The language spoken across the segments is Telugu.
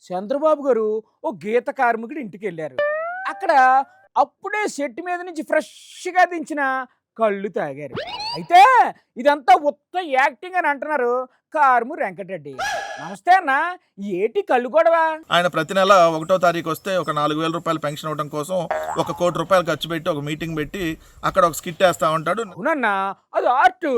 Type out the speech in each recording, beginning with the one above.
చంద్రబాబు గారు ఓ గీత కార్మికుడి ఇంటికి వెళ్ళారు. అక్కడ అప్పుడే సెట్ మీద నుంచి ఫ్రెష్‌గా దించిన కళ్ళు తాగారు. అయితే ఇదంతా ఉత్త యాక్టింగ్ అని అంటున్నారు కారుము వెంకటరెడ్డి. నమస్తే అన్న, ఏటి కళ్ళు గొడవ? ఆయన ప్రతి నెల 1వ తారీఖు వస్తే ఒక 4,000 రూపాయలు పెన్షన్ ఇవ్వడం కోసం ఒక 1 కోటి రూపాయలు ఖర్చు పెట్టి ఒక మీటింగ్ పెట్టి అక్కడ ఒక స్కిట్ వేస్తా ఉంటాడు. అవునన్నా, అది ఆర్ట్.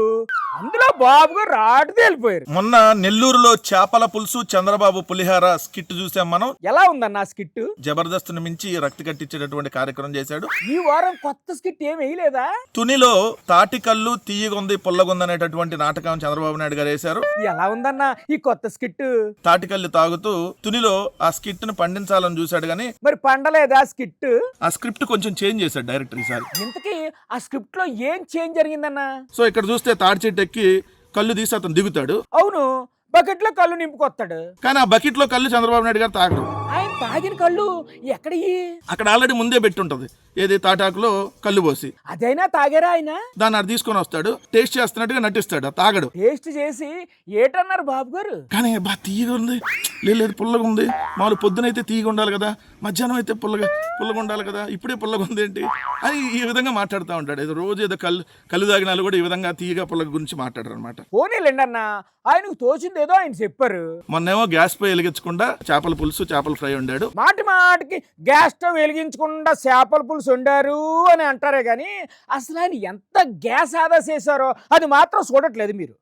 అందులో బాబు గారు రాటు తేలిపోయారు. మొన్న నెల్లూరులో చేపల పులుసు చంద్రబాబు పులిహార స్కిట్ చూసాం మనం. ఎలా ఉందన్న స్కిట్? జబర్దస్త్ని మించి రక్తి కట్టించేటటువంటి కార్యక్రమం చేశాడు. ఈ వారం కొత్త స్కిట్ ఏం వేయలేదా? తునిలో తాటి కళ్ళు తీయగుంది పుల్లగుంది అనేటటువంటి నాటకం చంద్రబాబు నాయుడు గారు వేశారు. ఎలా ఉందన్న ఈ కొత్త స్కిట్? తాటికల్లి తాగుతూ తునిలో ఆ స్కిట్ ను పండించాలని చూశాడు గానీ మరి పండలేదా స్కిట్? ఆ స్క్రిప్ట్ కొంచెం చేంజ్ చేశాడు డైరెక్టర్ ఈసారి. ఇంతకీ ఆ స్క్రిప్ట్ లో ఏం చేంజ్ జరిగిందన్న? సో ఇక్కడ చూస్తే తాటి చెట్టు ఎక్కి కళ్ళు తీసి అతను దిగుతాడు. అవును, బకెట్ లో కళ్ళు నింపుకొస్తాడు. కానీ ఆ బకెట్ లో కళ్ళు చంద్రబాబు నాయుడు గారు తాగడు. ఆయన తాగిన కళ్ళు ఎక్కడియి? అక్కడ ఆల్రెడీ ముందే పెట్టి ఉంటది, ఏది తాటాకులో కళ్ళు పోసి. అదైనా తాగారా ఆయన? దాన్ని అటు తీసుకొని వస్తాడు, టేస్ట్ చేస్తున్నట్టుగా నటిస్తాడు, తాగడు. టేస్ట్ చేసి ఏటన్నారు బాబు గారు? కానీ బా తీయగా ఉంది, లేదు పుల్లగా ఉంది. మామూలు పొద్దునైతే తీయగా ఉండాలి కదా, మధ్యాహ్నం అయితే పుల్లగా ఉండాలి కదా, ఇప్పుడే పుల్లగా ఉంది ఏంటి అని ఈ విధంగా మాట్లాడుతూ ఉంటాడు. ఏదో రోజు ఏదో కళ్ళు తాగిన వాళ్ళు కూడా ఈ విధంగా తీయగా పుల్లగా గురించి మాట్లాడారు అనమాట. పోనీలేండి అన్న, ఆయనకు తోచిందేదో ఆయన చెప్పారు. మొన్నేమో గ్యాస్ పై వెలిగించకుండా చేపల పులుసు చేపల ఫ్రై వండాడు. మాటి మాటికి గ్యాస్ స్టవ్ వెలిగించకుండా చేపల పులుసు వండారు అని అంటారే గాని అసలు ఆయన ఎంత గ్యాస్ ఆదా చేశారో అది మాత్రం చూడట్లేదు మీరు.